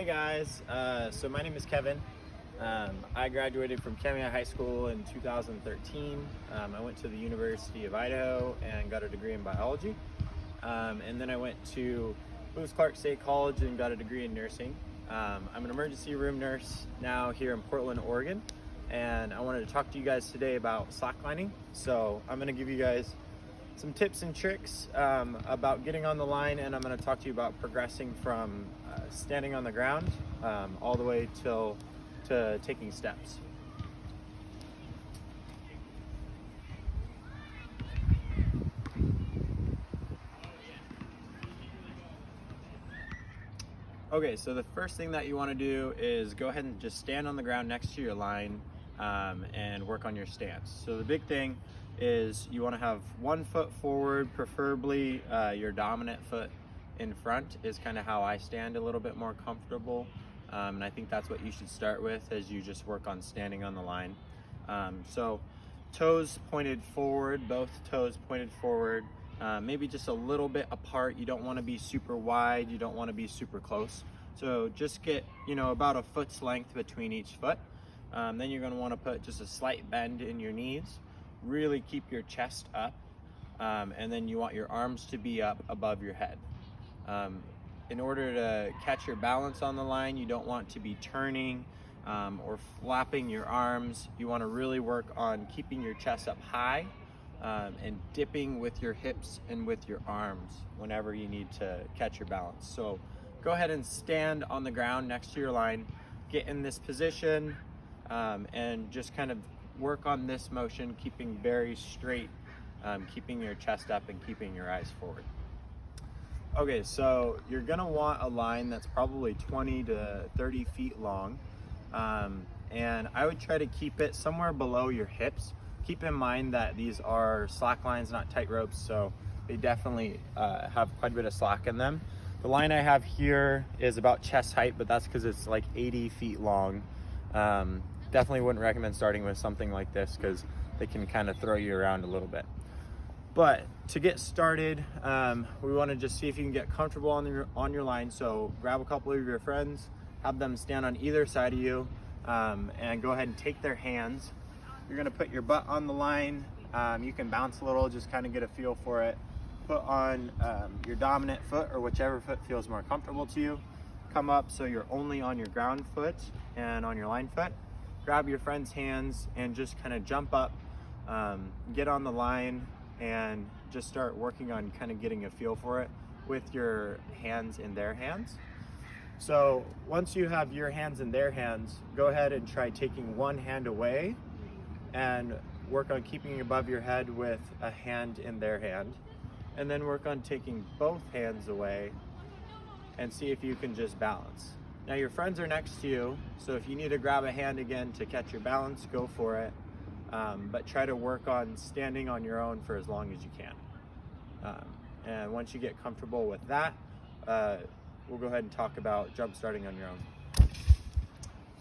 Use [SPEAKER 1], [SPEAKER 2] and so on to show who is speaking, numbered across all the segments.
[SPEAKER 1] guys, so my name is Kevin. I graduated from Kemia High School in 2013. I went to the University of Idaho and got a degree in biology. And then I went to Lewis Clark State College and got a degree in nursing. I'm an emergency room nurse now here in Portland, Oregon. And I wanted to talk to you guys today about slacklining. So I'm going to give you guys some tips and tricks about getting on the line, and I'm going to talk to you about progressing from standing on the ground all the way to taking steps. Okay, so the first thing that you want to do is go ahead and just stand on the ground next to your line and work on your stance. So the big thing is you want to have one foot forward, preferably your dominant foot in front is kind of how I stand a little bit more comfortable. And I think that's what you should start with as you just work on standing on the line. So toes pointed forward, both toes pointed forward, maybe just a little bit apart. You don't want to be super wide, you don't want to be super close. So just get, about a foot's length between each foot. Then you're going to want to put just a slight bend in your knees. Really keep your chest up, and then you want your arms to be up above your head. In order to catch your balance on the line, you don't want to be turning or flapping your arms. You want to really work on keeping your chest up high and dipping with your hips and with your arms whenever you need to catch your balance. So go ahead and stand on the ground next to your line, get in this position, and just kind of work on this motion, keeping very straight, keeping your chest up and keeping your eyes forward. Okay, so you're gonna want a line that's probably 20 to 30 feet long, and I would try to keep it somewhere below your hips. Keep in mind that these are slack lines, not tight ropes, so they definitely have quite a bit of slack in them. The line I have here is about chest height, but that's because it's like 80 feet long. Definitely wouldn't recommend starting with something like this because they can kind of throw you around a little bit. But to get started, we want to just see if you can get comfortable on your line. So grab a couple of your friends, have them stand on either side of you, and go ahead and take their hands. You're going to put your butt on the line. You can bounce a little, just kind of get a feel for it. Put on your dominant foot or whichever foot feels more comfortable to you. Come up so you're only on your ground foot and on your line foot. Grab your friend's hands and just kind of jump up, get on the line, and just start working on kind of getting a feel for it with your hands in their hands. So once you have your hands in their hands, go ahead and try taking one hand away and work on keeping above your head with a hand in their hand. And then work on taking both hands away and see if you can just balance. Now your friends are next to you, so if you need to grab a hand again to catch your balance, go for it. But try to work on standing on your own for as long as you can. And once you get comfortable with that, we'll go ahead and talk about jump starting on your own.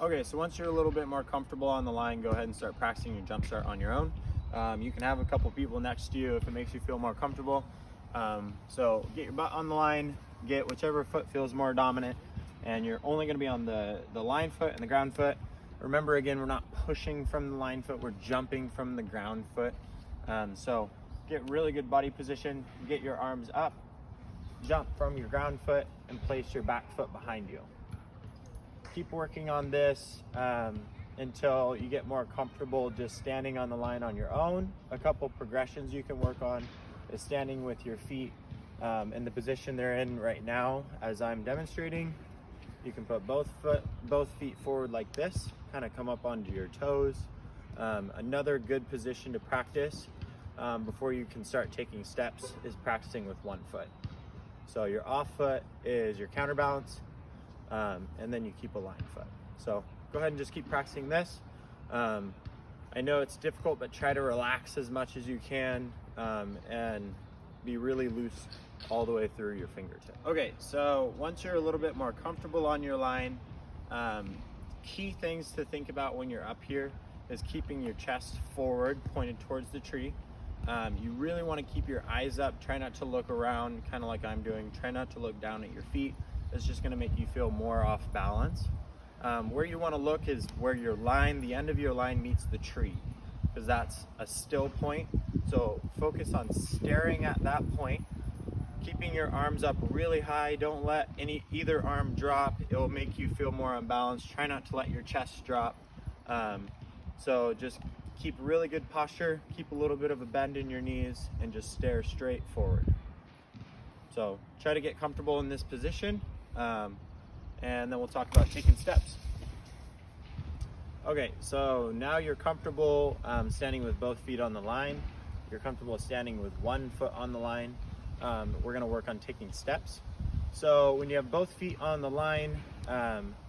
[SPEAKER 1] Okay, so once you're a little bit more comfortable on the line, go ahead and start practicing your jump start on your own. You can have a couple people next to you if it makes you feel more comfortable. So get your butt on the line, get whichever foot feels more dominant, and you're only going to be on the line foot and the ground foot. Remember, again, we're not pushing from the line foot, we're jumping from the ground foot. So get really good body position, get your arms up, jump from your ground foot, and place your back foot behind you. Keep working on this until you get more comfortable just standing on the line on your own. A couple progressions you can work on is standing with your feet in the position they're in right now as I'm demonstrating. You can put both feet forward like this, kind of come up onto your toes. Another good position to practice before you can start taking steps is practicing with one foot. So your off foot is your counterbalance, and then you keep a line foot. So go ahead and just keep practicing this. I know it's difficult, but try to relax as much as you can and be really loose all the way through your fingertip. Okay, so once you're a little bit more comfortable on your line, key things to think about when you're up here is keeping your chest forward, pointed towards the tree. You really want to keep your eyes up. Try not to look around, kind of like I'm doing. Try not to look down at your feet, it's just going to make you feel more off balance. Where you want to look is where your line, the end of your line meets the tree, because that's a still point. So focus on staring at that point, keeping your arms up really high. Don't let either arm drop. It will make you feel more unbalanced. Try not to let your chest drop. So just keep really good posture, keep a little bit of a bend in your knees, and just stare straight forward. So try to get comfortable in this position, and then we'll talk about taking steps. Okay, so now you're comfortable standing with both feet on the line. You're comfortable standing with one foot on the line. We're gonna work on taking steps. So when you have both feet on the line,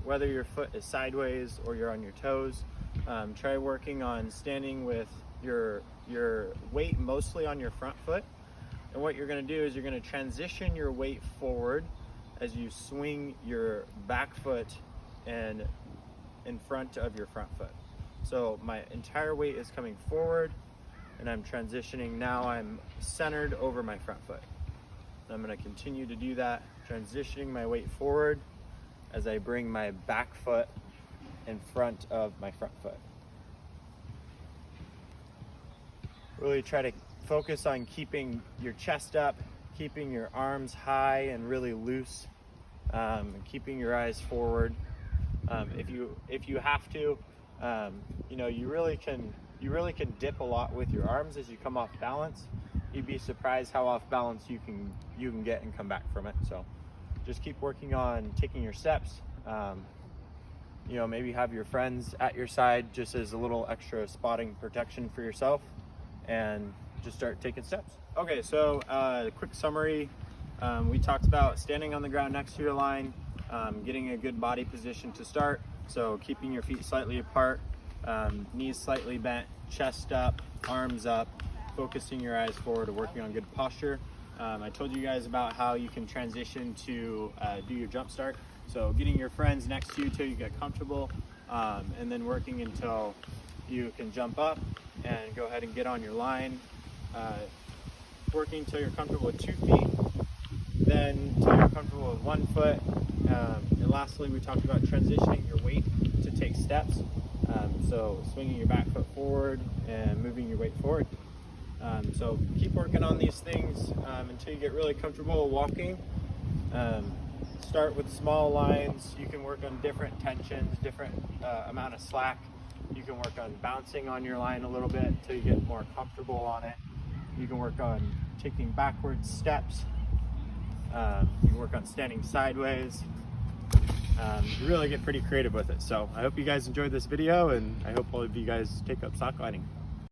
[SPEAKER 1] whether your foot is sideways or you're on your toes, try working on standing with your weight mostly on your front foot. And what you're gonna do is you're gonna transition your weight forward as you swing your back foot and in front of your front foot. So my entire weight is coming forward and I'm transitioning. Now I'm centered over my front foot. And I'm gonna continue to do that, transitioning my weight forward as I bring my back foot in front of my front foot. Really try to focus on keeping your chest up, keeping your arms high and really loose, and keeping your eyes forward. If you have to, you really can dip a lot with your arms as you come off balance. You'd be surprised how off balance you can get and come back from it. So just keep working on taking your steps. Maybe have your friends at your side just as a little extra spotting protection for yourself, and just start taking steps. Okay, so quick summary. We talked about standing on the ground next to your line, getting a good body position to start. So keeping your feet slightly apart, knees slightly bent, chest up, arms up, focusing your eyes forward, and working on good posture. I told you guys about how you can transition to do your jump start. So getting your friends next to you till you get comfortable, and then working until you can jump up and go ahead and get on your line. Working until you're comfortable with 2 feet, then until you're comfortable with 1 foot. And lastly, we talked about transitioning your weight to take steps. So swinging your back foot forward and moving your weight forward. So keep working on these things until you get really comfortable walking. Start with small lines. You can work on different tensions, different amount of slack. You can work on bouncing on your line a little bit until you get more comfortable on it. You can work on taking backwards steps. You can work on standing sideways. You really get pretty creative with it. So I hope you guys enjoyed this video, and I hope all of you guys take up slacklining.